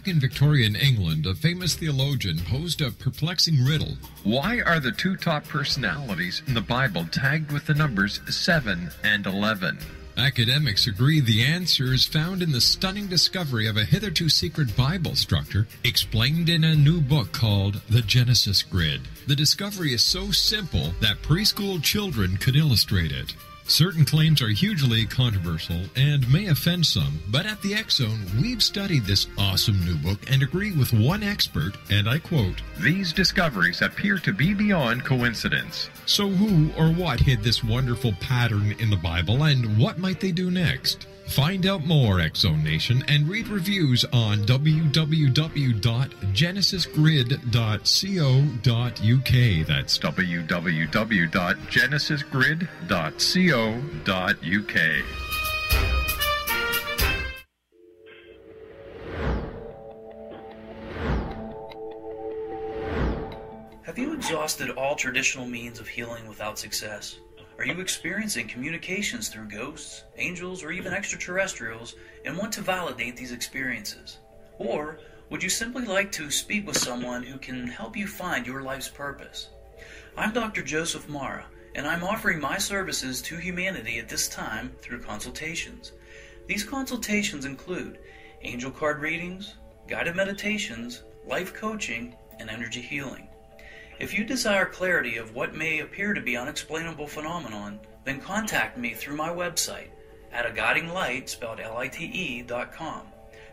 Back in Victorian England, a famous theologian posed a perplexing riddle. Why are the two top personalities in the Bible tagged with the numbers 7 and 11? Academics agree the answer is found in the stunning discovery of a hitherto secret Bible structure explained in a new book called The Genesis Grid. The discovery is so simple that preschool children could illustrate it. Certain claims are hugely controversial and may offend some, but at the X Zone, we've studied this awesome new book and agree with one expert, and I quote, "These discoveries appear to be beyond coincidence." So who or what hid this wonderful pattern in the Bible, and what might they do next? Find out more, X Zone Nation, and read reviews on www.genesisgrid.co.uk. That's www.genesisgrid.co.uk. Have you exhausted all traditional means of healing without success? Are you experiencing communications through ghosts, angels, or even extraterrestrials and want to validate these experiences? Or would you simply like to speak with someone who can help you find your life's purpose? I'm Dr. Joseph Mara, and I'm offering my services to humanity at this time through consultations. These consultations include angel card readings, guided meditations, life coaching, and energy healing. If you desire clarity of what may appear to be unexplainable phenomenon, then contact me through my website at aguidinglight, spelled LITE.com,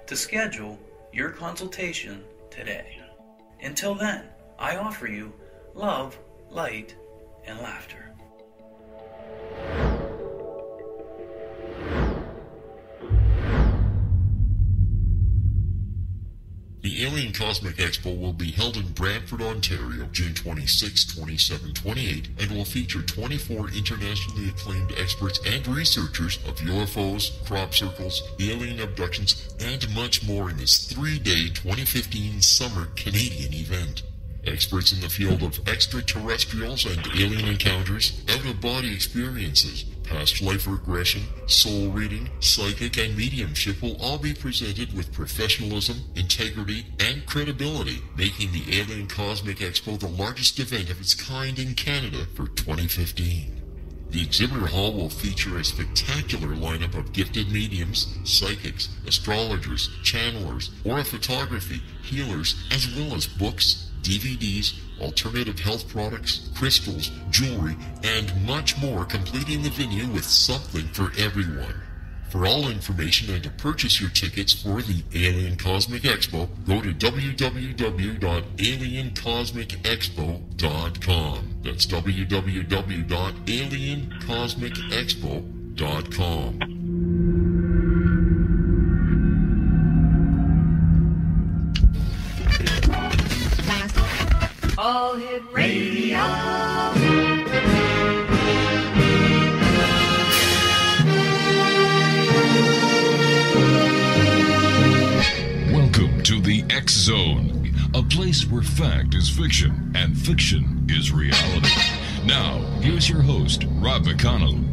to schedule your consultation today. Until then, I offer you love, light, and laughter. The Alien Cosmic Expo will be held in Brantford, Ontario, June 26, 27, 28, and will feature 24 internationally acclaimed experts and researchers of UFOs, crop circles, alien abductions, and much more in this 3-day 2015 summer Canadian event. Experts in the field of extraterrestrials and alien encounters, out-of-body experiences, past life regression, soul reading, psychic, and mediumship will all be presented with professionalism, integrity, and credibility, making the Alien Cosmic Expo the largest event of its kind in Canada for 2015. The exhibitor hall will feature a spectacular lineup of gifted mediums, psychics, astrologers, channelers, aura photography, healers, as well as books, DVDs, alternative health products, crystals, jewelry, and much more, completing the venue with something for everyone. For all information and to purchase your tickets for the Alien Cosmic Expo, go to www.aliencosmicexpo.com. That's www.aliencosmicexpo.com. All Hit Radio. Welcome to the X Zone, a place where fact is fiction and fiction is reality. Now, here's your host, Rob McConnell.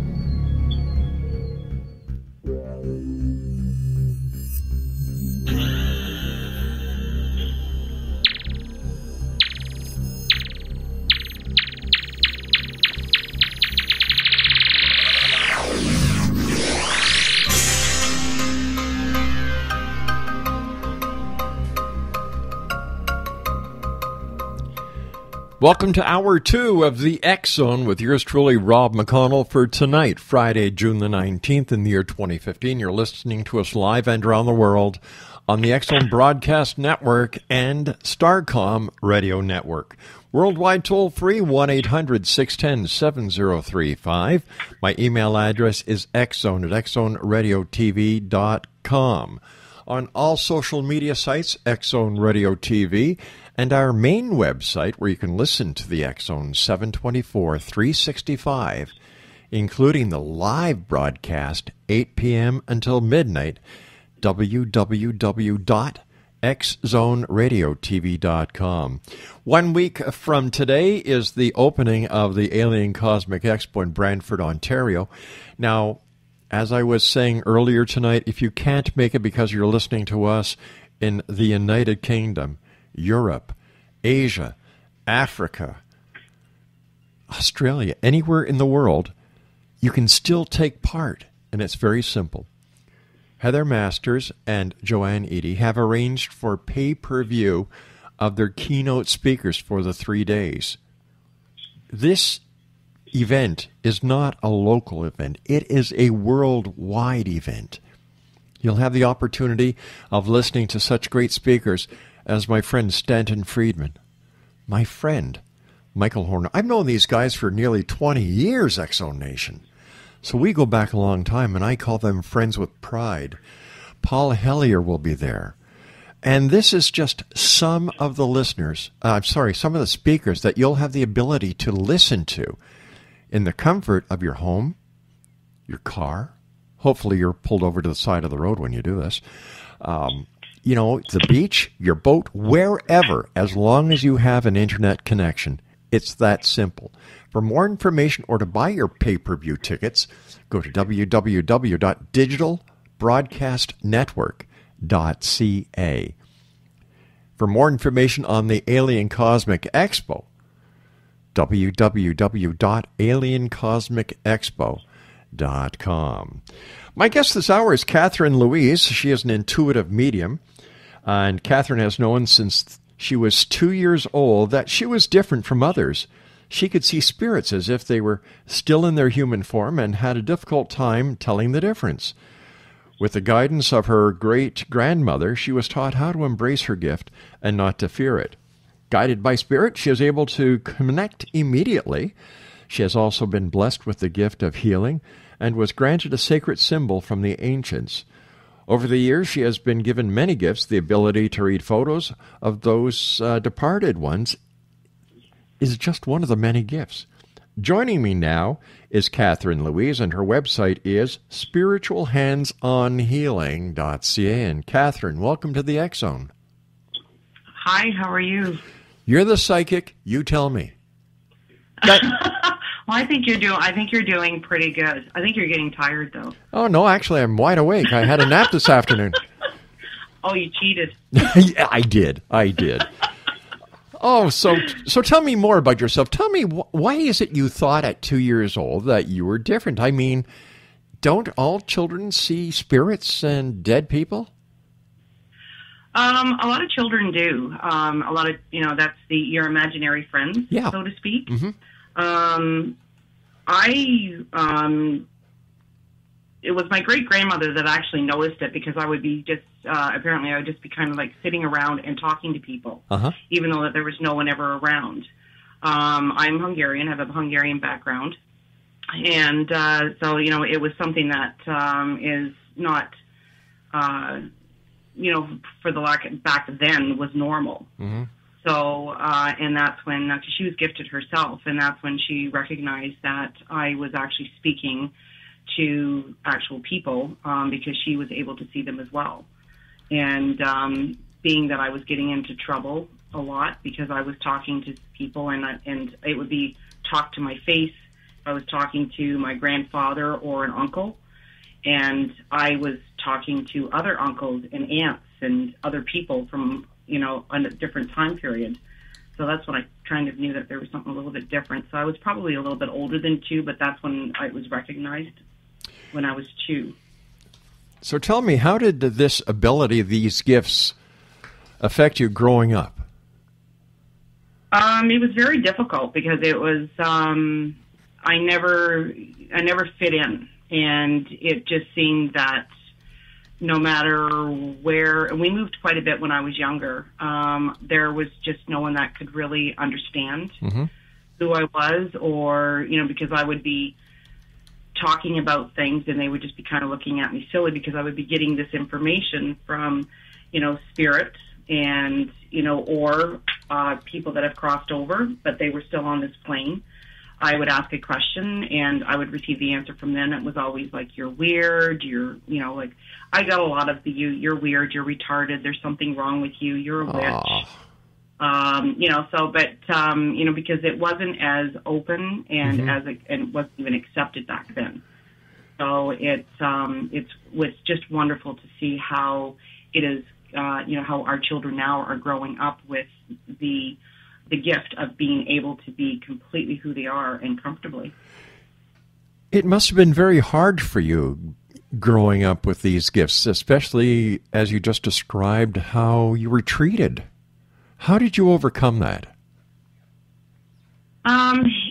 Welcome to Hour 2 of the X Zone with yours truly, Rob McConnell, for tonight, Friday, June the 19th in the year 2015. You're listening to us live and around the world on the X Zone Broadcast Network and Starcom Radio Network. Worldwide toll-free, 1-800-610-7035. My email address is xzone@xzoneradiotv.com. On all social media sites, X Zone Radio TV, and our main website where you can listen to the X Zone 724 365, including the live broadcast 8 p.m. until midnight, www.xzoneradiotv.com. 1 week from today is the opening of the Alien Cosmic Expo in Brantford, Ontario. Now, as I was saying earlier tonight, if you can't make it because you're listening to us in the United Kingdom, Europe, Asia, Africa, Australia, anywhere in the world, you can still take part, and it's very simple. Heather Masters and Joanne Eady have arranged for pay-per-view of their keynote speakers for the 3 days. This event is not a local event. It is a worldwide event. You'll have the opportunity of listening to such great speakers as my friend Stanton Friedman, my friend Michael Horner. I've known these guys for nearly 20 years, X-Zone Nation. So we go back a long time, and I call them friends with pride. Paul Hellier will be there. And this is just some of the some of the speakers that you'll have the ability to listen to in the comfort of your home, your car. Hopefully you're pulled over to the side of the road when you do this. The beach, your boat, wherever, as long as you have an internet connection. It's that simple. For more information or to buy your pay-per-view tickets, go to www.digitalbroadcastnetwork.ca. For more information on the Alien Cosmic Expo, www.aliencosmicexpo.com. My guest this hour is KATHRYN LOUISE. She is an intuitive medium, and KATHRYN has known since she was 2 years old that she was different from others. She could see spirits as if they were still in their human form and had a difficult time telling the difference. With the guidance of her great-grandmother, she was taught how to embrace her gift and not to fear it. Guided by spirit, she is able to connect immediately. She has also been blessed with the gift of healing and was granted a sacred symbol from the ancients. Over the years, she has been given many gifts. The ability to read photos of those departed ones is just one of the many gifts. Joining me now is KATHRYN LOUISE, and her website is spiritualhandsonhealing.ca. And KATHRYN, welcome to the X-Zone. Hi, how are you? You're the psychic. You tell me. Well, I think you're doing pretty good. I think you're getting tired, though. Oh, no, actually, I'm wide awake. I had a nap this afternoon. Oh, you cheated. Yeah, I did. Oh, so tell me more about yourself. Tell me, why is it you thought at 2 years old that you were different? I mean, don't all children see spirits and dead people? A lot of children do. A lot of, that's your imaginary friends, so to speak. Mm-hmm. It was my great-grandmother that actually noticed it, because I would be apparently I would just be kind of like sitting around and talking to people, even though that there was no one ever around. I'm Hungarian, I have a Hungarian background. And so, it was something that is not, for the back then was normal. Mm-hmm. So, and that's when she was gifted herself, and that's when she recognized that I was actually speaking to actual people, because she was able to see them as well. And being that I was getting into trouble a lot because I was talking to people, and it would be talk to my face. I was talking to my grandfather or an uncle, and I was talking to other uncles and aunts and other people from, on a different time period. So that's when I kind of knew that there was something a little bit different. So I was probably a little bit older than 2, but that's when I was recognized, when I was 2. So tell me, how did this ability, these gifts, affect you growing up? It was very difficult because it was, I never fit in, and it just seemed that no matter where, and we moved quite a bit when I was younger, there was just no one that could really understand who I was, or, because I would be talking about things and they would just be kind of looking at me silly because I would be getting this information from, spirits and, or people that have crossed over, but they were still on this plane. I would ask a question and I would receive the answer from them. It was always like, you're weird, like I got a lot of you're weird, you're retarded, there's something wrong with you, you're a witch. Because it wasn't as open and and wasn't even accepted back then. So it was just wonderful to see how it is how our children now are growing up with the gift of being able to be completely who they are and comfortably. It must have been very hard for you growing up with these gifts, especially as you just described how you were treated. How did you overcome that?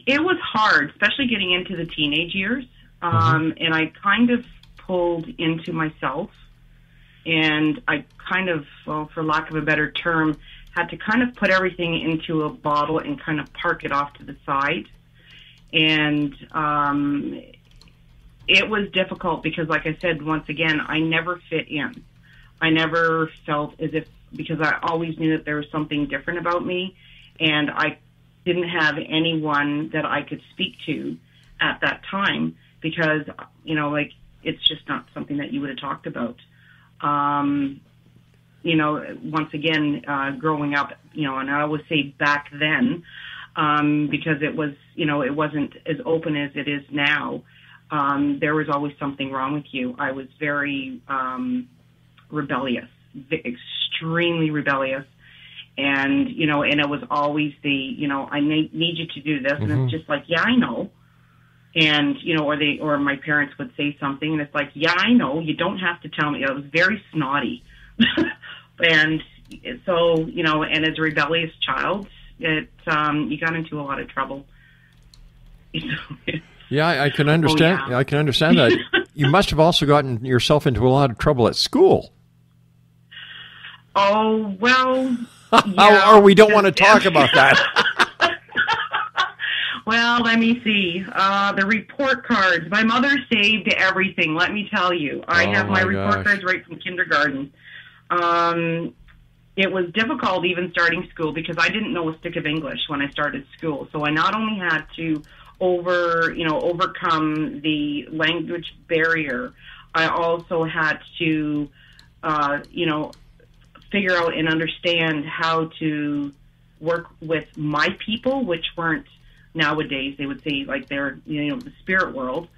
It was hard, especially getting into the teenage years. And I kind of pulled into myself, and I kind of, well, for lack of a better term, had to kind of put everything into a bottle and kind of park it off to the side. And it was difficult because, like I said, once again, I never fit in. I never felt as if, because I always knew that there was something different about me, and I didn't have anyone that I could speak to at that time because, it's just not something that you would have talked about. Once again, growing up, and I always say back then, because it was, it wasn't as open as it is now. There was always something wrong with you. I was very rebellious, extremely rebellious. And, and it was always I need you to do this. And it's just like, yeah, I know. And, or my parents would say something and it's like, yeah, I know. You don't have to tell me. I was very snotty. And so, and as a rebellious child, you got into a lot of trouble. Yeah, I can understand. Oh, yeah. I can understand that. You must have also gotten yourself into a lot of trouble at school. Oh, well, yeah. Or we don't want to talk about that. Well, let me see. The report cards. My mother saved everything, let me tell you. I have my report cards right from kindergarten. It was difficult even starting school because I didn't know a stick of English when I started school. So I not only had to overcome the language barrier, I also had to, figure out and understand how to work with my people, which weren't nowadays, they would say like they're, the spirit world.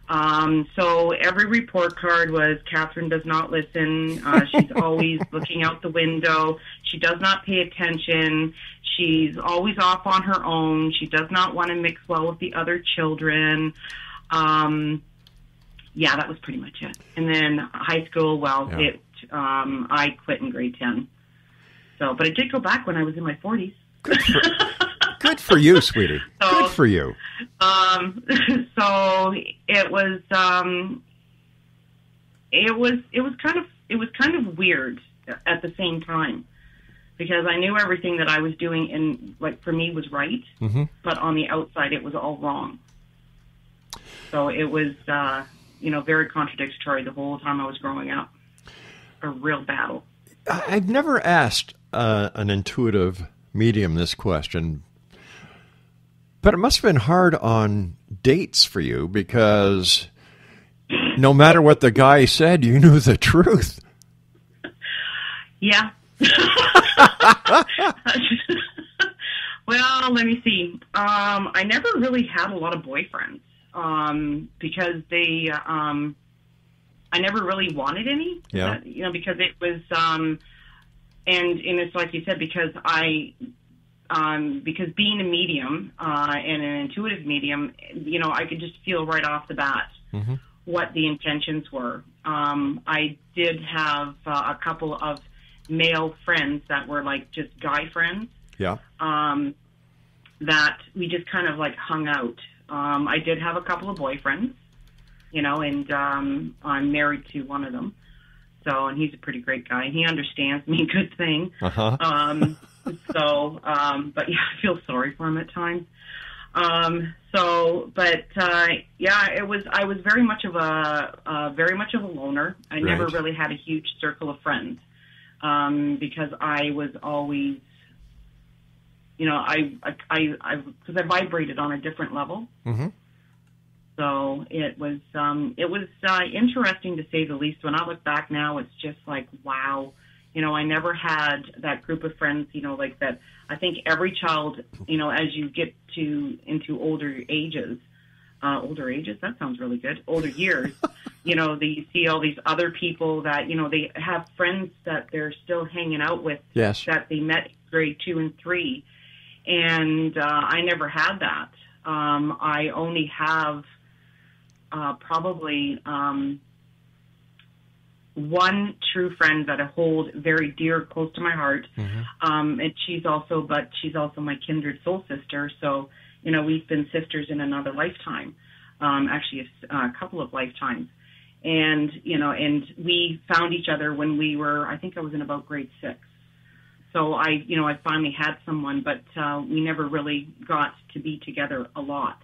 So every report card was, KATHRYN does not listen. She's always looking out the window. She does not pay attention. She's always off on her own. She does not want to mix well with the other children. Yeah, that was pretty much it. And then high school, I quit in grade 10. So, but I did go back when I was in my 40s. Good for you, sweetie. Good for you. So it was kind of weird at the same time because I knew everything that I was doing and for me was right, but on the outside it was all wrong. So it was very contradictory the whole time I was growing up. A real battle. I've never asked an intuitive medium this question, but it must have been hard on dates for you because no matter what the guy said, you knew the truth. Yeah. Well, let me see. I never really had a lot of boyfriends because they... I never really wanted any, because it was, and it's like you said, because because being a medium and an intuitive medium, I could just feel right off the bat what the intentions were. I did have a couple of male friends that were just guy friends. Yeah. That we just kind of hung out. I did have a couple of boyfriends. And I'm married to one of them. So, and he's a pretty great guy. He understands me, good thing. But yeah, I feel sorry for him at times. I was very much of a loner. I never really had a huge circle of friends because I was always, because I vibrated on a different level. So it was interesting to say the least. When I look back now, it's just like, wow, I never had that group of friends, that. I think every child, as you get into older ages, that sounds really good, older years, you see all these other people that, they have friends that they're still hanging out with. Yes. That they met in grade 2 and 3. And I never had that. I only have probably one true friend that I hold very dear, close to my heart. And she's also my kindred soul sister. So, we've been sisters in another lifetime, actually a couple of lifetimes. And, and we found each other when I think I was in about grade 6. So I finally had someone, but we never really got to be together a lot.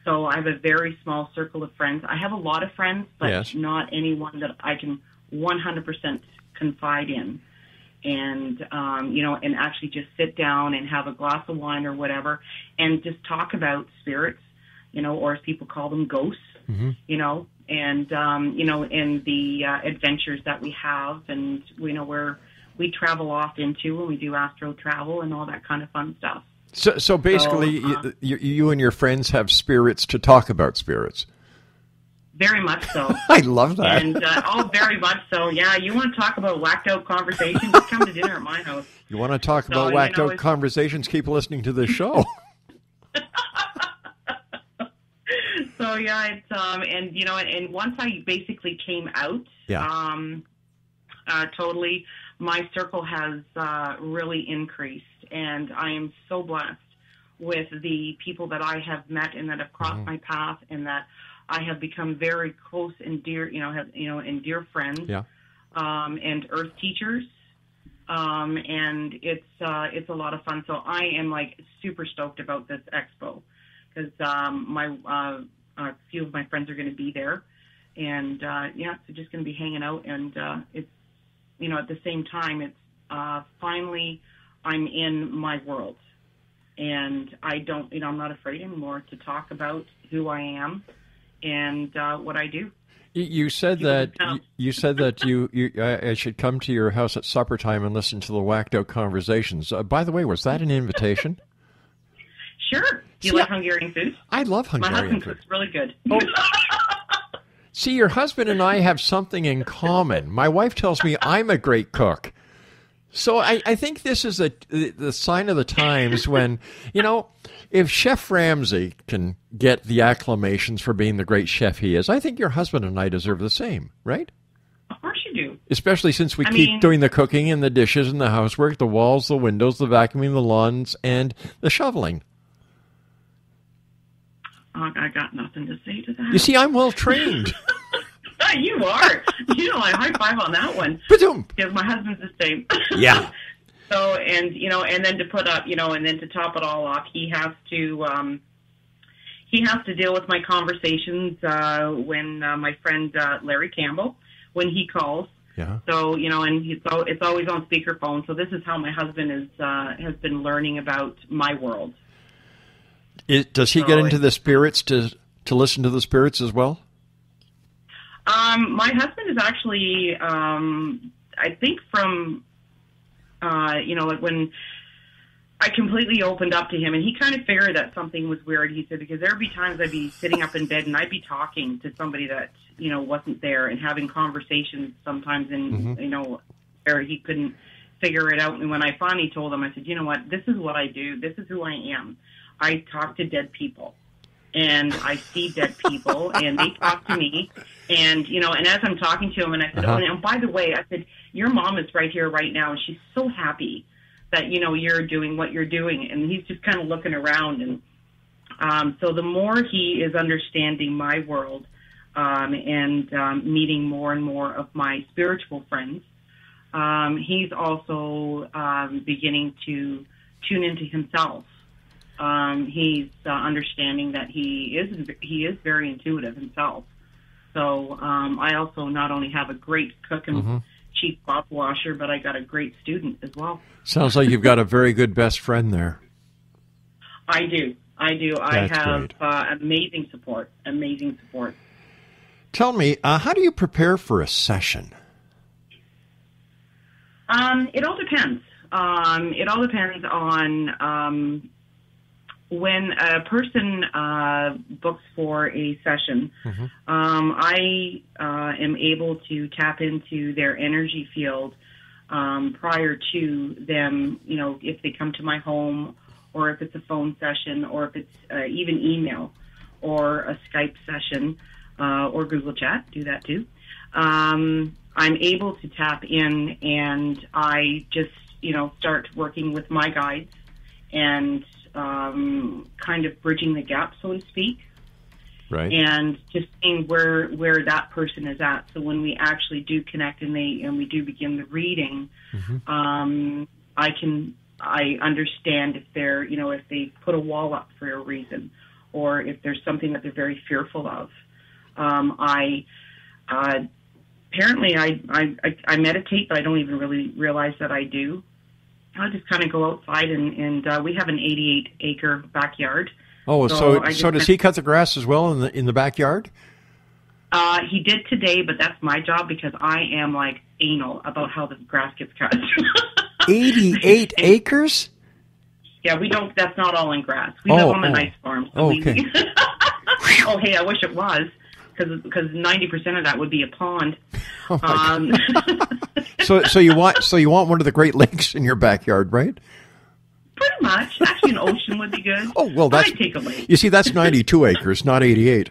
So I have a very small circle of friends. I have a lot of friends, but not anyone that I can 100% confide in. And, and actually just sit down and have a glass of wine or whatever and just talk about spirits, or as people call them, ghosts, and, and the adventures that we have. And, we travel off into when we do astro travel and all that kind of fun stuff. So basically, you and your friends have spirits to talk about spirits. Very much so. I love that. And very much so. Yeah, you want to talk about whacked out conversations? Just come to dinner at my house. You want to talk about whacked out conversations? Keep listening to this show. So yeah, it's and once I basically came out, totally, my circle has really increased, and I am so blessed with the people that I have met and that have crossed my path, and that I have become very close and dear, and dear friends, and earth teachers, and it's a lot of fun. So I am super stoked about this expo because a few of my friends are going to be there, and so just going to be hanging out, and it's at the same time it's finally I'm in my world, and I don't I'm not afraid anymore to talk about who I am and what I do. You said that I should come to your house at supper time and listen to the whacked out conversations. By the way, was that an invitation? Sure. Do you like Hungarian food? I love Hungarian food. My husband cooks really good. Oh. See, your husband and I have something in common. My wife tells me I'm a great cook. So I think this is the sign of the times when, if Chef Ramsay can get the acclamations for being the great chef he is, I think your husband and I deserve the same, right? Of course you do. Especially since we keep doing the cooking and the dishes and the housework, the walls, the windows, the vacuuming, the lawns, and the shoveling. I got nothing to say to that. You see, I'm well trained. You are. I high five on that one. Ba-doom. Because my husband's the same. Yeah. So, and then to put up, and then to top it all off, he has to deal with my conversations when my friend Larry Campbell, when he calls. Yeah. So, and it's always on speakerphone. So this is how my husband has been learning about my world. Does he get into the spirits to listen to the spirits as well? My husband is actually, I think from, when I completely opened up to him, and he kind of figured that something was weird. He said, because there'd be times I'd be sitting up in bed and I'd be talking to somebody that, wasn't there and having conversations sometimes where he couldn't figure it out. And when I finally told him, I said, you know what, this is what I do. This is who I am. I talk to dead people, and I see dead people, and they talk to me, and, and as I'm talking to him, and I said, oh, and by the way, I said, your mom is right here right now, and she's so happy that, you're doing what you're doing, and he's just kind of looking around, and so the more he is understanding my world, and meeting more and more of my spiritual friends, he's also beginning to tune into himself. He's understanding that he is very intuitive himself. So I also not only have a great cook and chief pot washer, but I got a great student as well. Sounds like you've got a very good best friend there. I do. That's I have great. Amazing support. Tell me, how do you prepare for a session? It all depends. It all depends on when a person books for a session, I am able to tap into their energy field prior to them, if they come to my home, or if it's a phone session, or if it's even email or a Skype session or Google Chat, do that too. I'm able to tap in, and I just, start working with my guides and kind of bridging the gap, so to speak. Right. And just seeing where that person is at. So when we actually do connect and we do begin the reading, I understand if they're, if they put a wall up for a reason, or if there's something that they're very fearful of. Apparently I meditate, but I don't even really realize that I do. I just kind of go outside, and we have an 88-acre backyard. Oh, so does he cut the grass as well in the backyard? He did today, but that's my job because I am like anal about how the grass gets cut. 88 acres? Yeah, we don't. That's not all in grass. We live on a nice farm. So okay. Oh, hey, I wish it was, because 90% of that would be a pond. Oh so you want one of the Great Lakes in your backyard, right? Pretty much. Actually, an ocean would be good. Oh, well, I'd take a lake. You see, that's 92 acres, not 88.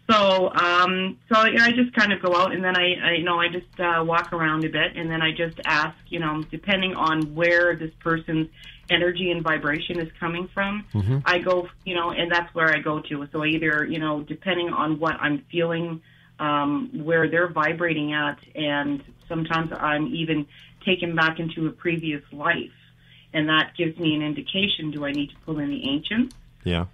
So I just kind of go out, and then I just walk around a bit, and then I just ask, depending on where this person's energy and vibration is coming from, I go, and that's where I go to. So I either, depending on what I'm feeling, where they're vibrating at, and sometimes I'm even taken back into a previous life, and that gives me an indication: do I need to pull in the ancients,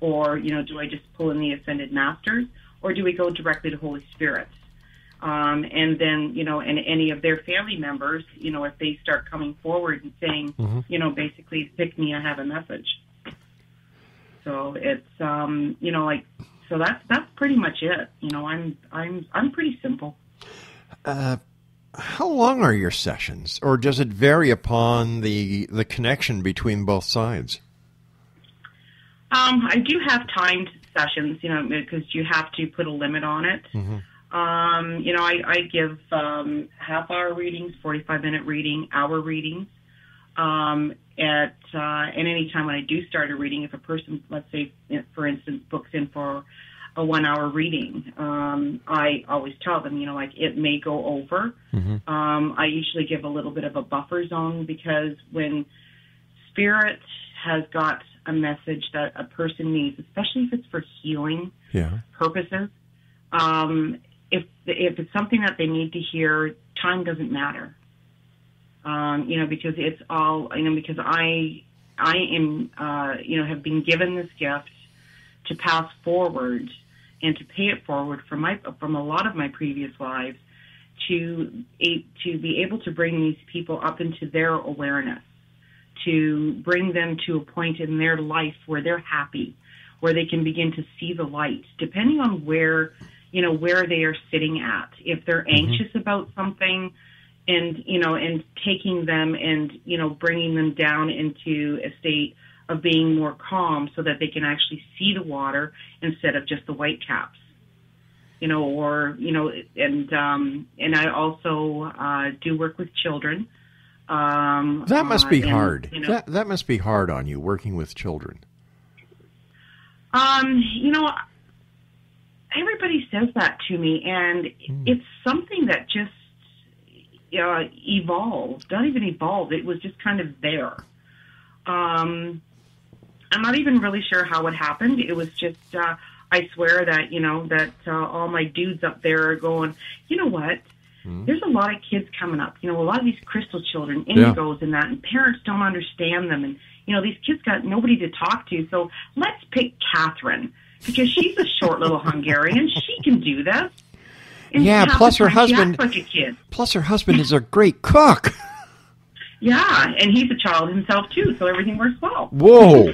or do I just pull in the ascended masters? Or do we go directly to Holy Spirit? And then, and any of their family members, if they start coming forward and saying, basically, pick me, I have a message. So it's, so that's pretty much it. I'm pretty simple. How long are your sessions, or does it vary upon the connection between both sides? I do have timed sessions, because you have to put a limit on it. I give half-hour readings, 45-minute reading, hour readings. At any time when I do start a reading, if a person, let's say, for instance, books in for a 1-hour reading, I always tell them, it may go over. I usually give a little bit of a buffer zone, because when Spirit has got a message that a person needs, especially if it's for healing purposes. If it's something that they need to hear, time doesn't matter. Because it's all, because I am, have been given this gift to pass forward and to pay it forward from a lot of my previous lives, to be able to bring these people up into their awareness, to bring them to a point in their life where they're happy, where they can begin to see the light, depending on where they are sitting at. If they're anxious about something, and taking them and, bringing them down into a state of being more calm so that they can actually see the water instead of just the white caps. And I also do work with children. That must be hard. That must be hard on you, working with children. Everybody says that to me, and it's something that just evolved. Not even evolved. It was just kind of there. I'm not even really sure how it happened. It was just, I swear that, all my dudes up there are going, you know what? There's a lot of kids coming up, a lot of these crystal children, indigos and that, and parents don't understand them. And, these kids got nobody to talk to. So let's pick KATHRYN, because she's a short little Hungarian. She can do this. And plus her husband, like a kid. Plus her husband is a great cook. Yeah, and he's a child himself too, so everything works well. Whoa.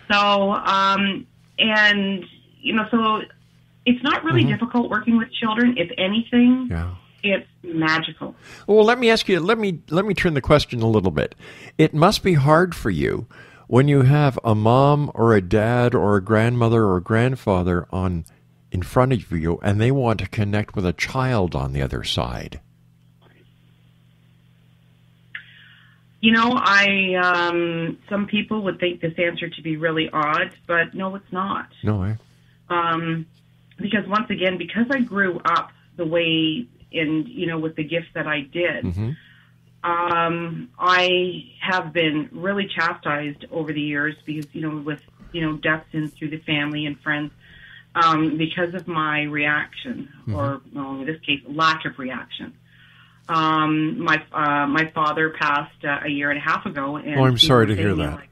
So, so it's not really difficult working with children. If anything, It's magical. Well, let me ask you, let me turn the question a little bit. It must be hard for you when you have a mom or a dad or a grandmother or a grandfather in front of you and they want to connect with a child on the other side. You know, some people would think this answer to be really odd, but no, it's not. No, because once again, because I grew up the way with the gifts that I did, mm-hmm. I have been really chastised over the years because, with, deaths in through the family and friends, because of my reaction, mm-hmm. or, in this case, lack of reaction. My father passed a year and a half ago. And I'm sorry to hear that.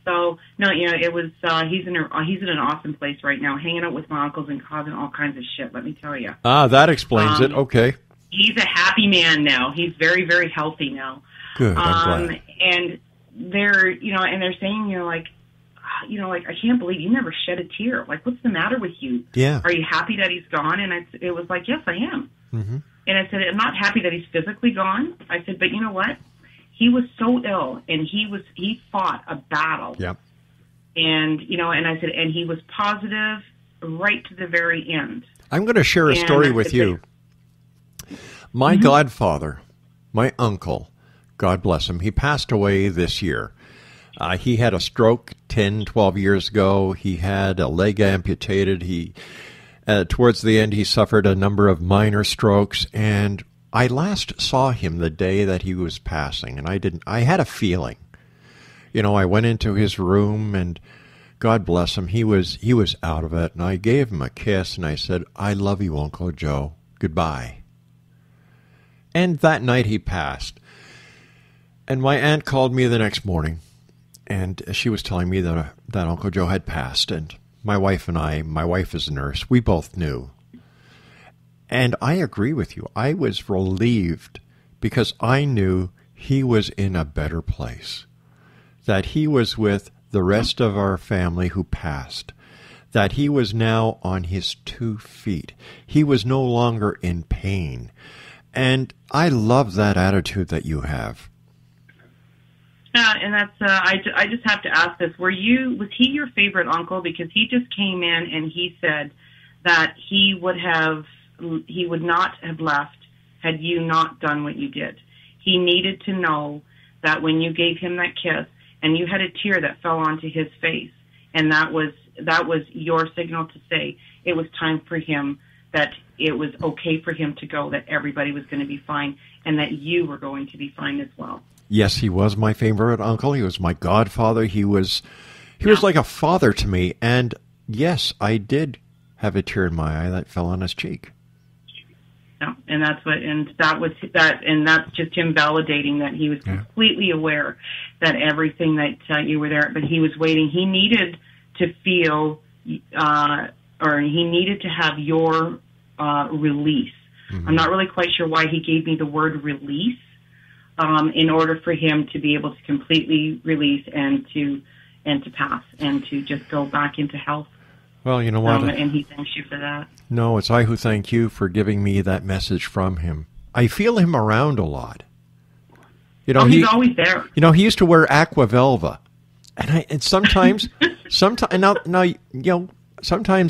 So, no, it was, he's in an awesome place right now, hanging out with my uncles and causing all kinds of shit, let me tell you. That explains it. Okay. He's a happy man now. He's very, very healthy now. Good, I'm glad. And they're, and they're saying, I can't believe you never shed a tear. Like, what's the matter with you? Yeah. Are you happy that he's gone? And it was like, yes, I am. Mm-hmm. And I said, I'm not happy that he's physically gone. I said, but you know what? He was so ill, and he fought a battle. Yep. And, and I said, and he was positive right to the very end. I'm going to share a story with you. My mm-hmm. godfather, my uncle, God bless him, he passed away this year. He had a stroke 10, 12 years ago. He had a leg amputated. Towards the end, he suffered a number of minor strokes, and I last saw him the day that he was passing, and I had a feeling. I went into his room, and God bless him, he was out of it, and I gave him a kiss, and I said, I love you, Uncle Joe. Goodbye. And that night he passed. And my aunt called me the next morning, and she was telling me that Uncle Joe had passed, and my wife is a nurse, we both knew. And I agree with you. I was relieved because I knew he was in a better place, that he was with the rest of our family who passed, that he was now on his 2 feet. He was no longer in pain. And I love that attitude that you have. Yeah, and that's, I just have to ask this. Was he your favorite uncle? Because he just came in and he said that he would not have left had you not done what you did. He needed to know that when you gave him that kiss and you had a tear that fell onto his face, and that was your signal to say it was time for him, that it was okay for him to go, that everybody was going to be fine, and that you were going to be fine as well. Yes, he was my favorite uncle. He was my godfather. He was like a father to me. And yes, I did have a tear in my eye that fell on his cheek. Yeah, and that's just him validating that he was completely aware that everything that you were there, but he was waiting. He needed to feel, or he needed to have your release. Mm-hmm. I'm not really quite sure why he gave me the word release. In order for him to be able to completely release and to pass and to just go back into health. Well, you know what? And he thanks you for that. No, it's I who thank you for giving me that message from him. I feel him around a lot. He's always there. He used to wear aqua velva, and sometimes sometimes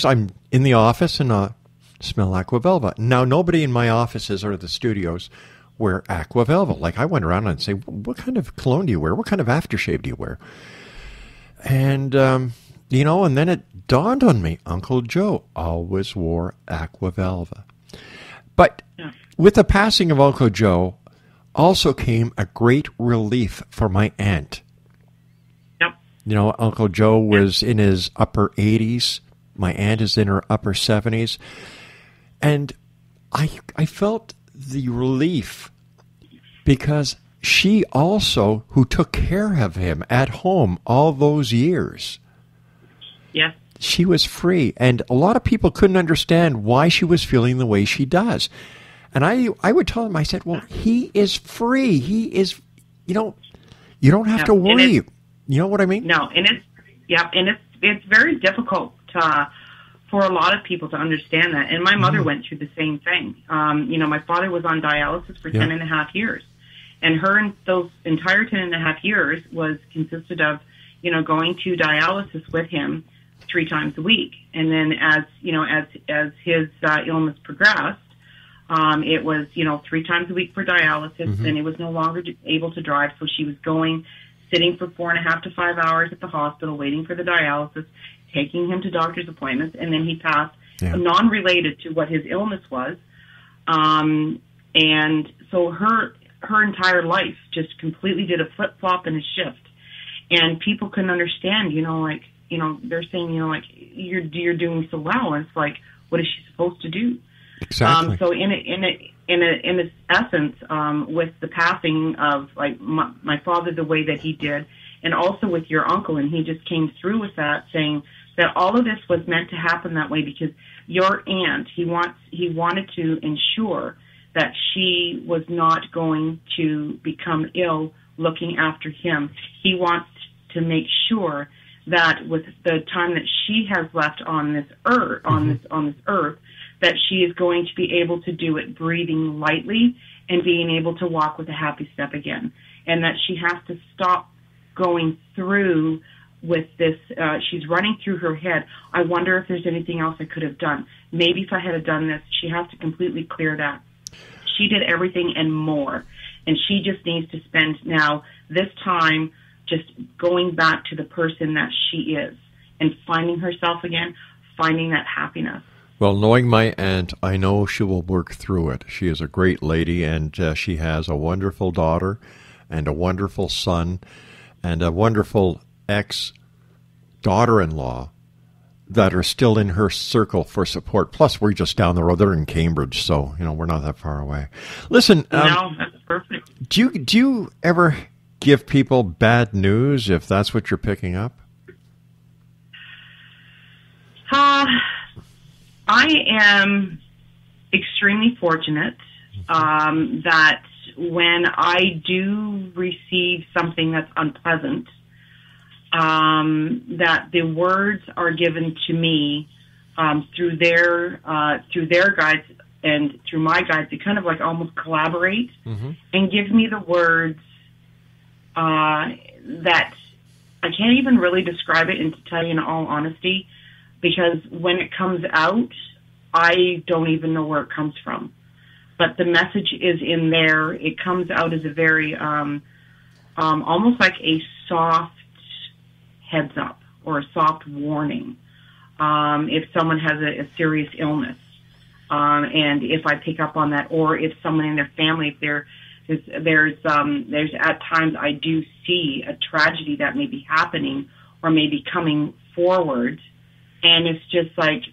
I'm in the office and I smell aqua velva. Now nobody in my offices or the studios wear aqua velva. Like, I went around and say, what kind of cologne do you wear? What kind of aftershave do you wear? And, and then it dawned on me, Uncle Joe always wore aqua velva. But with the passing of Uncle Joe also came a great relief for my aunt. Yep. Uncle Joe was in his upper 80s. My aunt is in her upper 70s. And I felt the relief because she also, who took care of him at home all those years, she was free. And a lot of people couldn't understand why she was feeling the way she does. And I would tell them, I said, well, he is free. He is, you don't have to worry. You know what I mean? No, and it's very difficult for a lot of people to understand that. And my mother went through the same thing. My father was on dialysis for 10 and a half years. And those entire 10 and a half years consisted of, going to dialysis with him 3 times a week. And then as his illness progressed, it was, 3 times a week for dialysis. Then he was no longer able to drive. So she was sitting for 4.5 to 5 hours at the hospital, waiting for the dialysis, taking him to doctor's appointments. And then he passed, non-related to what his illness was. And so her entire life just completely did a flip-flop and a shift. And people couldn't understand, they're saying, you're doing so well. And it's like, what is she supposed to do? Exactly. So in its essence, with the passing of like my father, the way that he did, and also with your uncle, and he just came through with that, saying that all of this was meant to happen that way because your aunt, he wanted to ensure that she was not going to become ill looking after him. He wants to make sure that with the time that she has left on this earth, on this earth, that she is going to be able to do it breathing lightly and being able to walk with a happy step again. And that she has to stop going through with this. She's running through her head, I wonder if there's anything else I could have done. Maybe if I had done this. She has to completely clear that. She did everything and more. And she just needs to spend now this time just going back to the person that she is and finding herself again, finding that happiness. Well, knowing my aunt, I know she will work through it. She is a great lady, and she has a wonderful daughter and a wonderful son and a wonderful ex-daughter-in-law that are still in her circle for support. Plus, we're just down the road. They're in Cambridge, so, we're not that far away. Listen. No, that's perfect. Do you ever give people bad news if that's what you're picking up? I am extremely fortunate that when I do receive something that's unpleasant, that the words are given to me through their guides and through my guides. They kind of like almost collaborate and give me the words that I can't even really describe it, and to tell you in all honesty, because when it comes out, I don't even know where it comes from. But the message is in there. It comes out as a very, almost like a soft heads up or a soft warning. If someone has a serious illness, and if I pick up on that, or if someone in their family, if there's at times I do see a tragedy that may be happening or may be coming forward, and it's just like,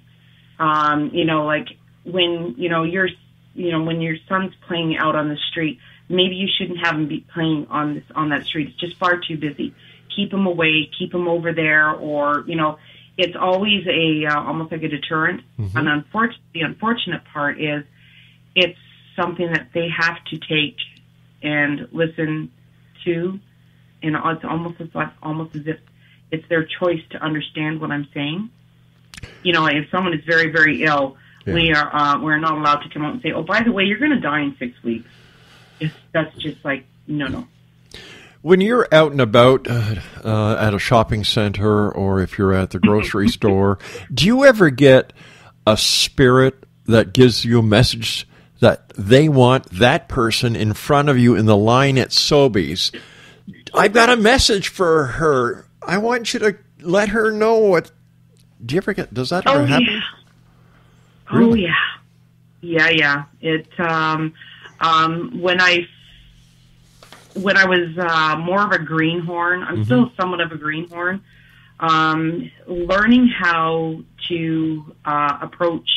like when when your son's playing out on the street, maybe you shouldn't have him be playing on that street. It's just far too busy. Keep him away. Keep him over there, or it's always almost like a deterrent. And the unfortunate part is it's something that they have to take and listen to, and it's almost as if it's their choice to understand what I'm saying. If someone is very, very ill, we're not allowed to come out and say, oh, by the way, you're going to die in 6 weeks. That's just like, no. When you're out and about at a shopping center, or if you're at the grocery store, do you ever get a spirit that gives you a message that they want that person in front of you in the line at Sobeys? I've got a message for her. I want you to let her know what. Do you ever get? Does that ever happen? Yeah. Really? Oh yeah. It when I was more of a greenhorn, I'm still somewhat of a greenhorn. Learning how to approach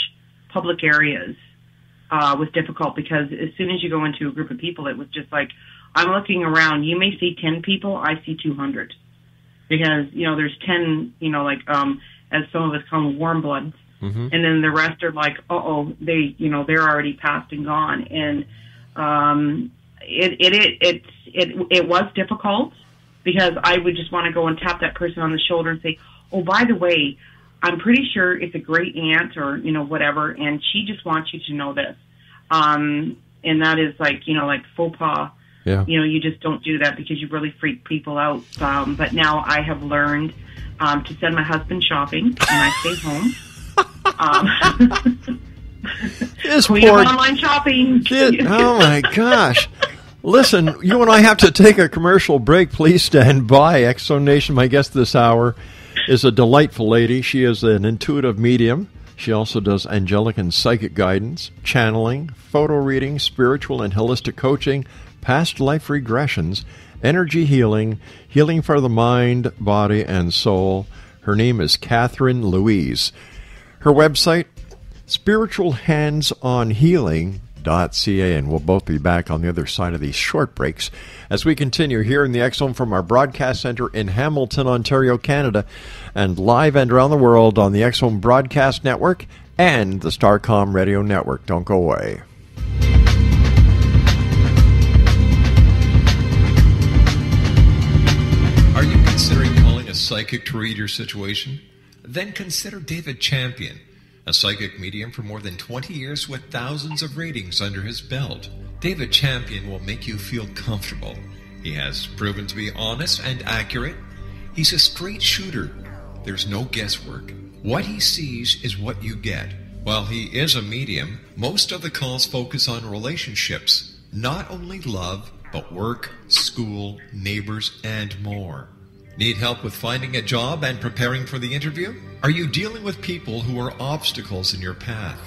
public areas was difficult, because as soon as you go into a group of people, it was just like, I'm looking around. You may see 10 people, I see 200, because there's 10, as some of us call them, warm bloods. And then the rest are like, they're already passed and gone. And it was difficult, because I would just want to go and tap that person on the shoulder and say, oh, by the way, I'm pretty sure it's a great aunt or, whatever, and she just wants you to know this. And that is like faux pas. Yeah. You just don't do that because you really freak people out. But now I have learned to send my husband shopping, and I stay home. Queen of online shopping. Oh, my gosh. Listen, you and I have to take a commercial break. Please stand by. X-Zone Nation, my guest this hour, is a delightful lady. She is an intuitive medium. She also does angelic and psychic guidance, channeling, photo reading, spiritual and holistic coaching, past life regressions, energy healing, healing for the mind, body, and soul. Her name is KATHRYN LOUISE. Her website, spiritualhandsonhealing.ca, and we'll both be back on the other side of these short breaks as we continue here in the X-Zone from our broadcast center in Hamilton, Ontario, Canada, and live and around the world on the X-Zone Broadcast Network and the Starcom Radio Network. Don't go away. Are you considering calling a psychic to read your situation? Then consider David Champion, a psychic medium for more than 20 years with thousands of readings under his belt. David Champion will make you feel comfortable. He has proven to be honest and accurate. He's a straight shooter. There's no guesswork. What he sees is what you get. While he is a medium, most of the calls focus on relationships, not only love, but work, school, neighbors, and more. Need help with finding a job and preparing for the interview? Are you dealing with people who are obstacles in your path?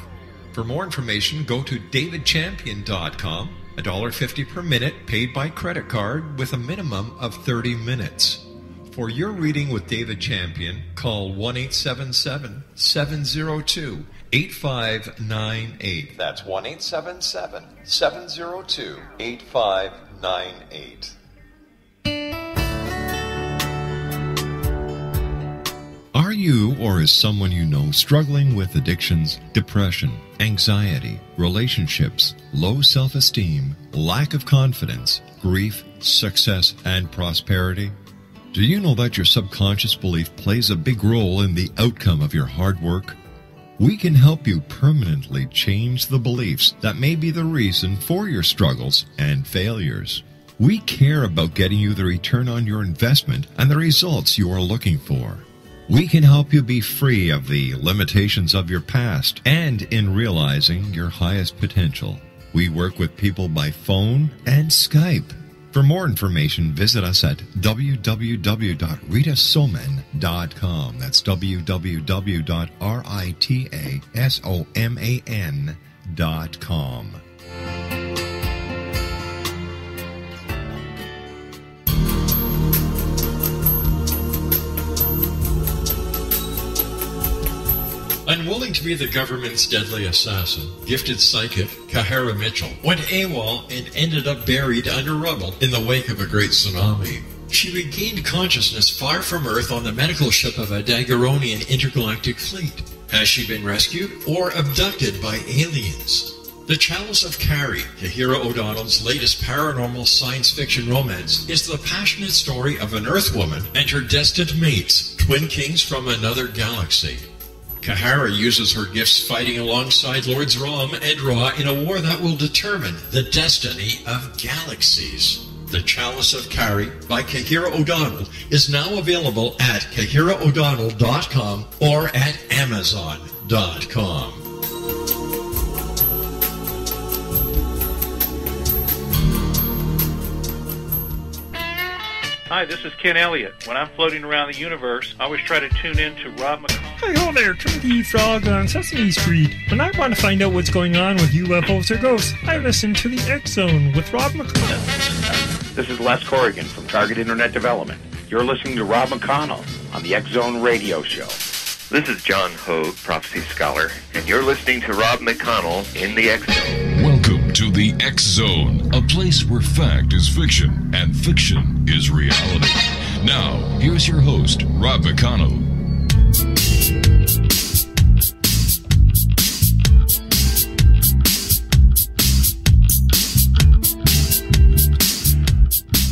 For more information, go to davidchampion.com, $1.50 per minute paid by credit card with a minimum of 30 minutes. For your reading with David Champion, call 1-877-702-8598. That's 1-877-702-8598. Are you or is someone you know struggling with addictions, depression, anxiety, relationships, low self-esteem, lack of confidence, grief, success, and prosperity? Do you know that your subconscious belief plays a big role in the outcome of your hard work? We can help you permanently change the beliefs that may be the reason for your struggles and failures. We care about getting you the return on your investment and the results you are looking for. We can help you be free of the limitations of your past and in realizing your highest potential. We work with people by phone and Skype. For more information, visit us at www.ritasoman.com. That's www.ritasoman.com. Unwilling to be the government's deadly assassin, gifted psychic KATHRYN Mitchell went AWOL and ended up buried under rubble in the wake of a great tsunami. She regained consciousness far from Earth on the medical ship of a Daguerreonian intergalactic fleet. Has she been rescued or abducted by aliens? The Chalice of Carrie, Kahira O'Donnell's latest paranormal science fiction romance, is the passionate story of an Earth woman and her destined mates, twin kings from another galaxy. KATHRYN uses her gifts fighting alongside Lords Rom and Ra in a war that will determine the destiny of galaxies. The Chalice of Carrie by Kahira O'Donnell is now available at KahiraO'Donnell.com or at Amazon.com. Hi, this is Ken Elliott. When I'm floating around the universe, I always try to tune in to Rob McConnell. Hi there, Turkey Frog on Sesame Street. When I want to find out what's going on with UFOs or ghosts, I listen to the X-Zone with Rob McConnell. This is Les Corrigan from Target Internet Development. You're listening to Rob McConnell on the X-Zone Radio Show. This is John Hogue, Prophecy Scholar, and you're listening to Rob McConnell in the X-Zone. Welcome to the X-Zone, a place where fact is fiction and fiction is reality. Now, here's your host, Rob McConnell.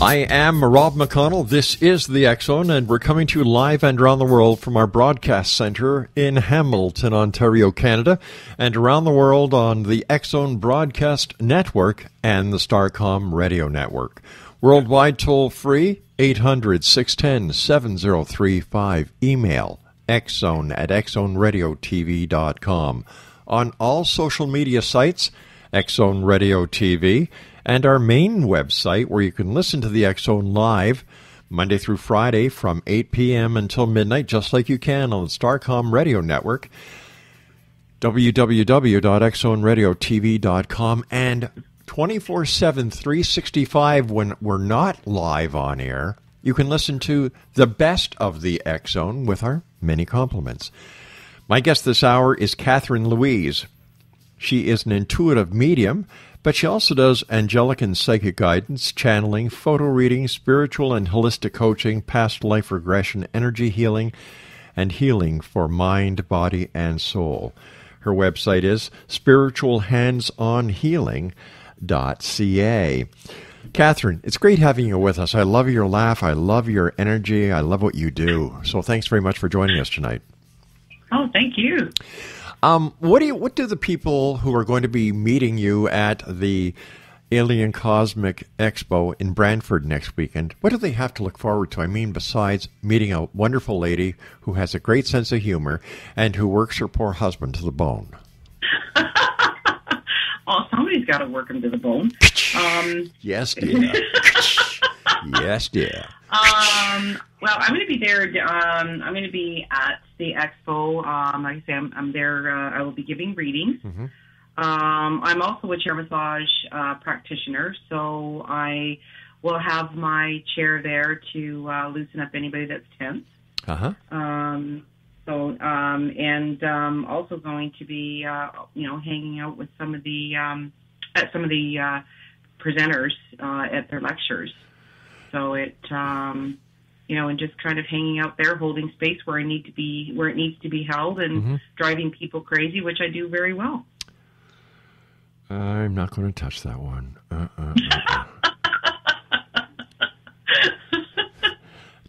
I am Rob McConnell. This is the X-Zone, and we're coming to you live and around the world from our broadcast center in Hamilton, Ontario, Canada, and around the world on the X-Zone Broadcast Network and the Starcom Radio Network. Worldwide toll-free, 800-610-7035. Email xzone@xzoneradiotv.com. On all social media sites, X-Zone Radio TV, and our main website where you can listen to the X-Zone live Monday through Friday from 8 p.m. until midnight, just like you can on the Starcom Radio Network, www.xzoneradiotv.com, and 24/7, 365 when we're not live on air. You can listen to the best of the X-Zone with our many compliments. My guest this hour is KATHRYN LOUISE. She is an intuitive medium, but she also does angelic and psychic guidance, channeling, photo reading, spiritual and holistic coaching, past life regression, energy healing, and healing for mind, body, and soul. Her website is spiritualhandsonhealing.ca. KATHRYN, it's great having you with us. I love your laugh. I love your energy. I love what you do. So thanks very much for joining us tonight. Oh, thank you. What do the people who are going to be meeting you at the Alien Cosmic Expo in Brantford next weekend, what do they have to look forward to? I mean, besides meeting a wonderful lady who has a great sense of humor and who works her poor husband to the bone. Oh, somebody's got to work him to the bone. Yes, dear. Yes, dear. Well, I'm going to be there. I'm going to be at the expo. Like I say, I'm there. I will be giving readings. Mm-hmm. I'm also a chair massage practitioner, so I will have my chair there to loosen up anybody that's tense. Uh-huh. Also going to be, hanging out with some of the presenters at their lectures. So and just kind of hanging out there, holding space where it needs to be held, and mm-hmm. driving people crazy, which I do very well. I'm not going to touch that one.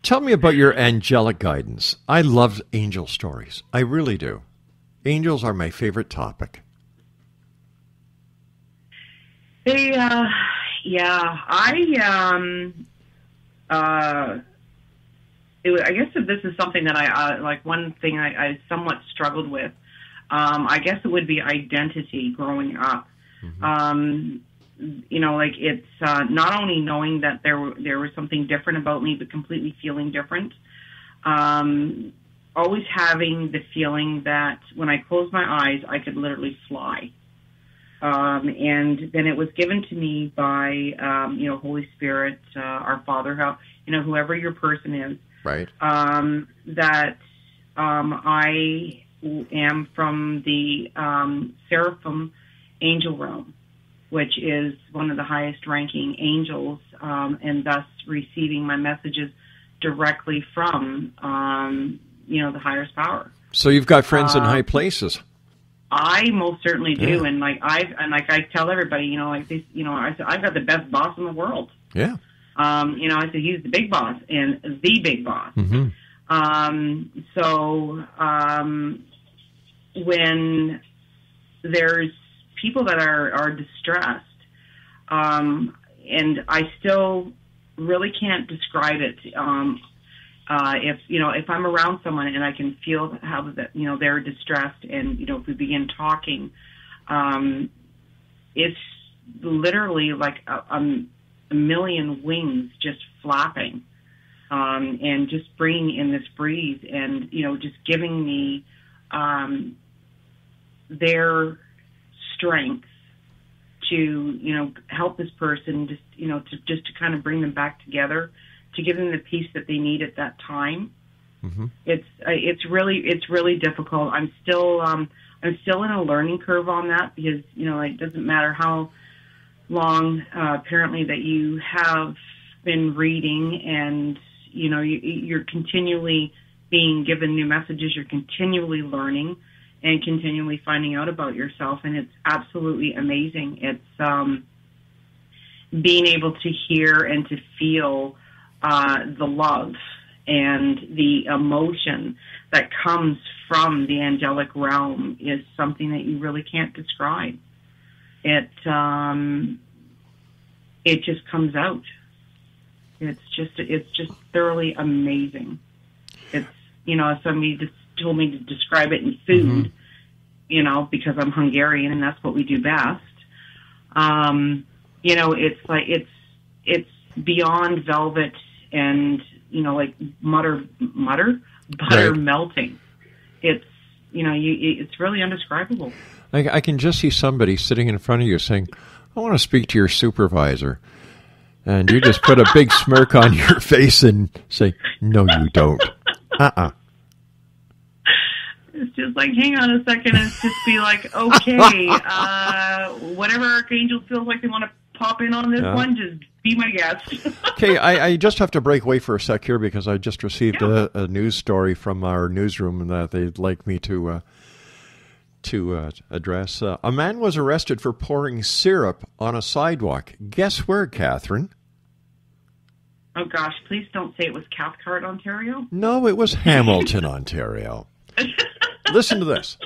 Tell me about your angelic guidance. I love angel stories. I really do. Angels are my favorite topic. I guess if this is something that I one thing I somewhat struggled with, I guess it would be identity growing up. Mm-hmm. It's not only knowing that there was something different about me, but completely feeling different. Always having the feeling that when I closed my eyes, I could literally fly. And then it was given to me by, Holy Spirit, our Father, whoever your person is. Right. That I am from the Seraphim angel realm, which is one of the highest ranking angels, and thus receiving my messages directly from, the highest power. So you've got friends in high places. I most certainly do, yeah. And I tell everybody, I said, I've got the best boss in the world. Yeah. I said he's the big boss and the big boss. Mm-hmm. When there's people that are distressed, and I still really can't describe it. If I'm around someone and I can feel how that, they're distressed, and, if we begin talking, it's literally like a million wings just flapping, and just bringing in this breeze, and, just giving me, their strength to, help this person, just to kind of bring them back together, to give them the peace that they need at that time. Mm-hmm. It's really difficult. I'm still in a learning curve on that, because it doesn't matter how long apparently that you have been reading, and you're continually being given new messages. You're continually learning and continually finding out about yourself, and it's absolutely amazing. It's being able to hear and to feel the love and the emotion that comes from the angelic realm is something that you really can't describe. It just comes out. It's just thoroughly amazing. It's, if somebody just told me to describe it in food, because I'm Hungarian and that's what we do best. It's like it's beyond velvet and like butter right. melting. It's it's really indescribable. I can just see somebody sitting in front of you saying, "I want to speak to your supervisor," and you just put a big smirk on your face and say, "No, you don't." It's just like, hang on a second, and just be like, okay, whatever archangel feels like they want to pop in on this one, just be my guest. Okay, I just have to break away for a sec here because I just received a news story from our newsroom that they'd like me to address. A man was arrested for pouring syrup on a sidewalk. Guess where, Catherine? Oh, gosh, please don't say it was Cathcart, Ontario. No, it was Hamilton, Ontario. Listen to this.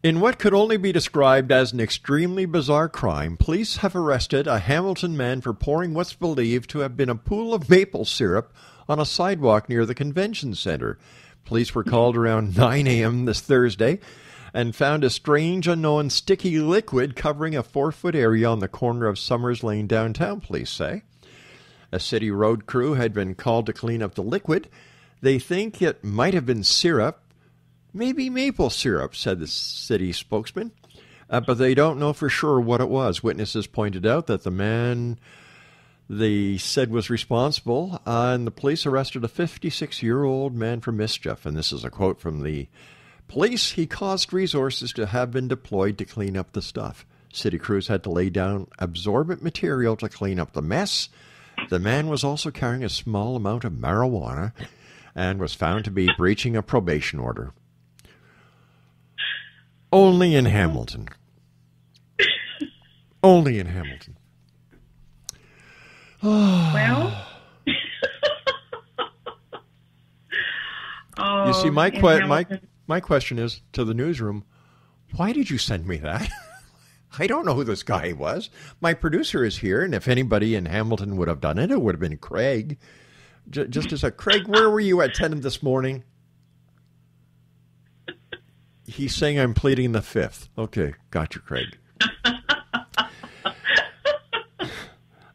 In what could only be described as an extremely bizarre crime, police have arrested a Hamilton man for pouring what's believed to have been a pool of maple syrup on a sidewalk near the convention center. Police were called around 9 a.m. this Thursday and found a strange, unknown, sticky liquid covering a 4-foot area on the corner of Summers Lane downtown, police say. A city road crew had been called to clean up the liquid. They think it might have been syrup, maybe maple syrup, said the city spokesman, but they don't know for sure what it was. Witnesses pointed out that the man they said was responsible, and the police arrested a 56-year-old man for mischief. And this is a quote from the police. He caused resources to have been deployed to clean up the stuff. City crews had to lay down absorbent material to clean up the mess. The man was also carrying a small amount of marijuana and was found to be breaching a probation order. Only in Hamilton. Only in Hamilton. Well, you see, my question is to the newsroom, why did you send me that? I don't know who this guy was. My producer is here, and if anybody in Hamilton would have done it, it would have been Craig. Just as a Craig, where were you at 10 this morning? He's saying I'm pleading the fifth. Okay, got you, Craig.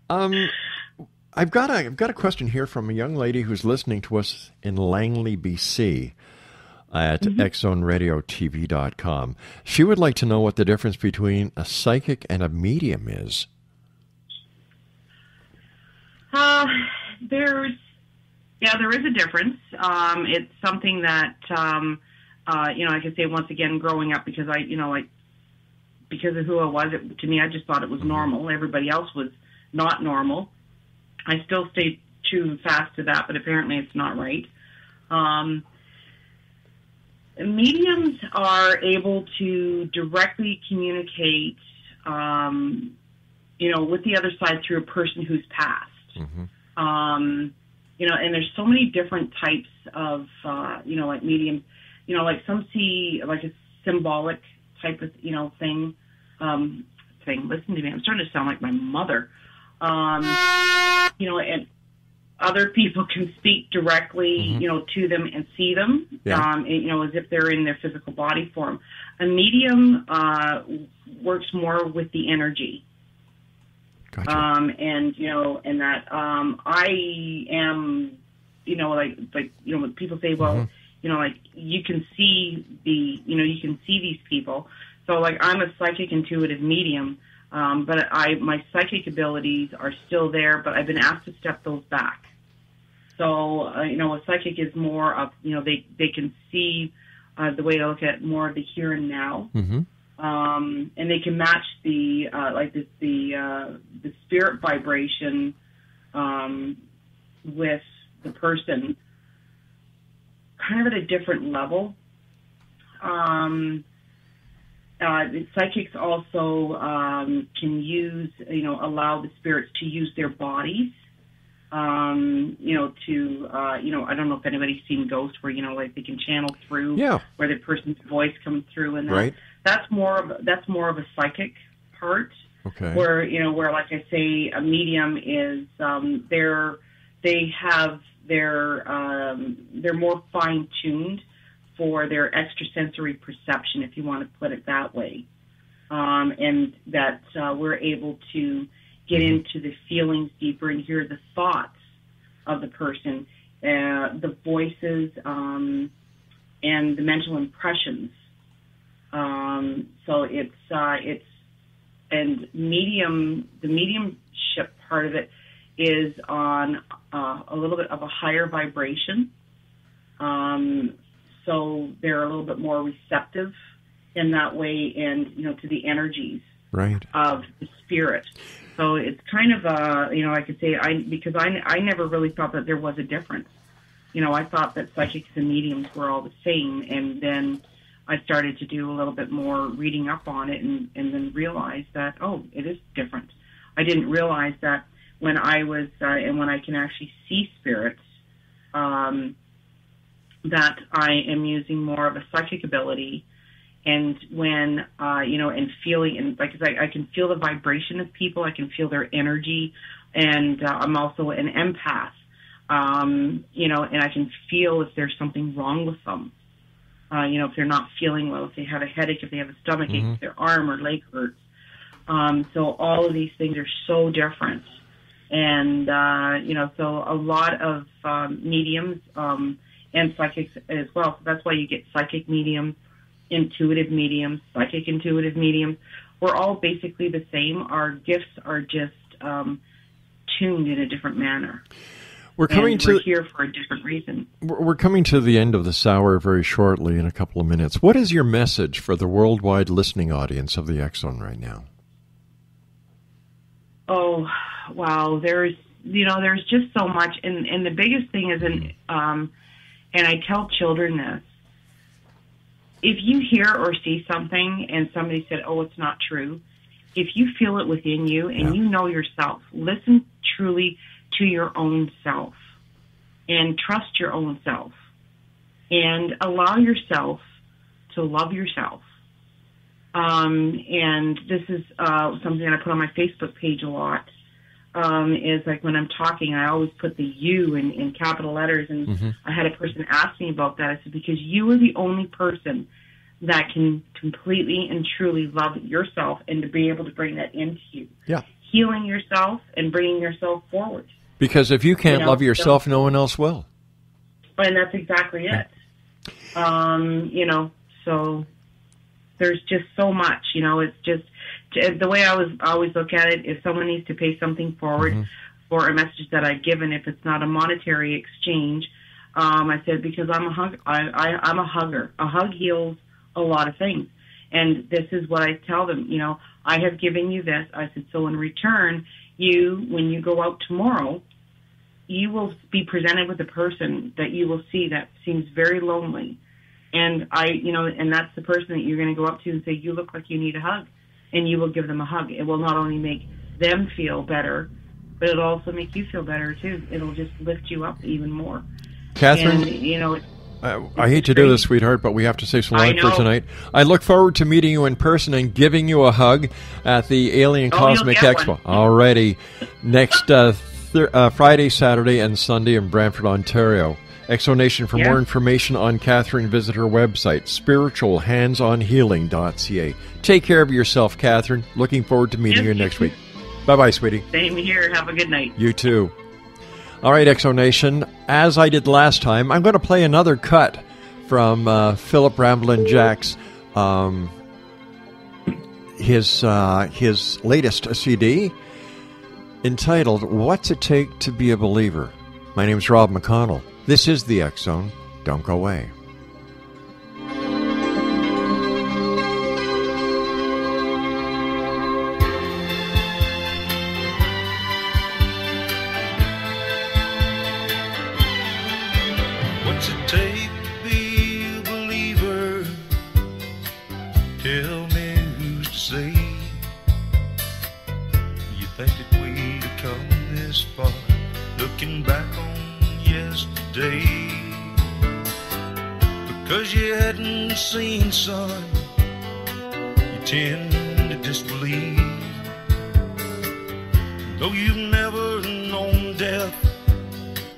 I've got a question here from a young lady who's listening to us in Langley, BC, at xzoneradiotv.com. She would like to know what the difference between a psychic and a medium is. There is a difference. It's something that. I can say once again, growing up, because because of who I was, to me, I just thought it was normal. Everybody else was not normal. I still stay true fast to that, but apparently it's not right. Mediums are able to directly communicate, with the other side through a person who's passed. Mm-hmm. And there's so many different types of, like mediums. Like some see like a symbolic type of, thing. Listen to me. I'm starting to sound like my mother. And other people can speak directly, to them and see them, as if they're in their physical body form. A medium works more with the energy. Gotcha. And that I am, when people say, well, you can see these people. So, I'm a psychic intuitive medium, but my psychic abilities are still there, but I've been asked to step those back. So, a psychic is more of, they can see the way I look at more of the here and now. Mm-hmm. And they can match the spirit vibration with the person kind of at a different level. psychics also can use, allow the spirits to use their bodies. I don't know if anybody's seen ghosts where, like they can channel through, where the person's voice comes through, and right. That's more of a psychic part. Okay. Where like I say, a medium is they're more fine tuned for their extrasensory perception, if you want to put it that way, and that we're able to get into the feelings deeper and hear the thoughts of the person, the voices, and the mental impressions. So it's and the mediumship part of it is on a little bit of a higher vibration. So they're a little bit more receptive in that way, and to the energies of the spirit. So it's kind of I could say because I never really thought that there was a difference. I thought that psychics and mediums were all the same, and then I started to do a little bit more reading up on it, and then realized that it is different. I didn't realize that when I was and when I can actually see spirits, that I am using more of a psychic ability, and when and feeling, and like I can feel the vibration of people, I can feel their energy, and I'm also an empath, and I can feel if there's something wrong with them, if they're not feeling well, if they have a headache, if they have a stomach ache, if their arm or leg hurts. So all of these things are so different, and so a lot of mediums and psychics as well. So that's why you get psychic mediums, intuitive mediums, psychic intuitive mediums. We're all basically the same. Our gifts are just tuned in a different manner. We're here for a different reason. We're coming to the end of this hour very shortly, in a couple of minutes. What is your message for the worldwide listening audience of the X Zone right now? Oh, wow. There's just so much. And the biggest thing is, and I tell children this, if you hear or see something and somebody said, it's not true, if you feel it within you and you know yourself, listen truly to your own self and trust your own self and allow yourself to love yourself. And this is something that I put on my Facebook page a lot, is like when I'm talking, I always put the you in capital letters, and I had a person ask me about that. I said, because you are the only person that can completely and truly love yourself, and to be able to bring that into you. Yeah. Healing yourself and bringing yourself forward. Because if you can't love yourself, no one else will. And that's exactly it. So there's just so much, it's just, the way I always look at it, if someone needs to pay something forward for a message that I've given, if it's not a monetary exchange, I said, because I'm a hugger. A hug heals a lot of things. And this is what I tell them, I have given you this. I said, so in return, when you go out tomorrow, you will be presented with a person that you will see that seems very lonely. And and that's the person that you're going to go up to and say, you look like you need a hug. And you will give them a hug. It will not only make them feel better, but it'll also make you feel better too. It'll just lift you up even more. KATHRYN, I hate to do this, sweetheart, but we have to say so long for tonight. I look forward to meeting you in person and giving you a hug at the Alien Cosmic Expo. Alrighty. Next Friday, Saturday, and Sunday in Brantford, Ontario. Exonation. For more information on KATHRYN, visit her website, spiritualhandsonhealing.ca. Take care of yourself, KATHRYN. Looking forward to meeting you next week. Bye-bye, sweetie. Same here. Have a good night. You too. All right, Exonation. As I did last time, I'm going to play another cut from Philip Ramblin' Jack's his latest CD entitled "What's It Take to Be a Believer?" My name's Rob McConnell. This is the X Zone. Don't go away. What's it take to be a believer? Tell me 'cause you hadn't seen, son, you tend to disbelieve. Though you've never known death,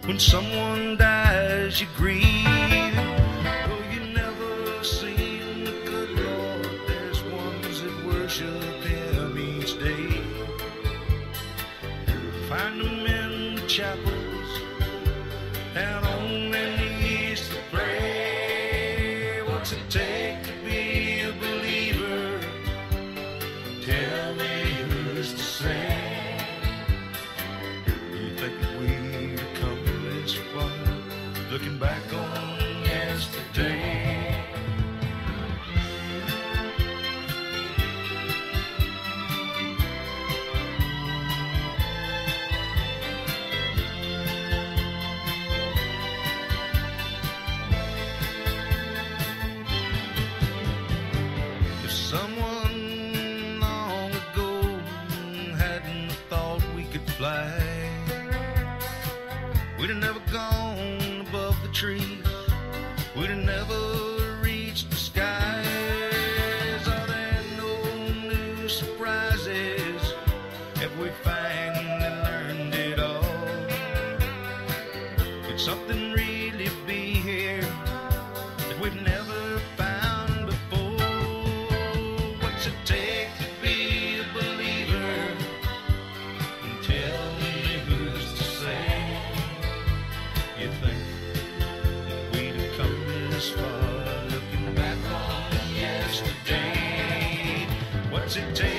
when someone dies you grieve. Though you never seen the good Lord, there's ones that worship Him each day. Find them in the chapels and on their knees to pray. What's it take to be a believer? Tell me who's to say. You think that we've come this far, looking back on yesterday? If someone long ago hadn't thought we could fly, we'd have never gone above the trees, we'd have never reached the skies. Are there no new surprises? Have we finally learned it all? Could something really be here that we've never found before? What's it take to be a believer? And tell me who's to say. You think that we'd have come this far, looking back on yesterday? What's it take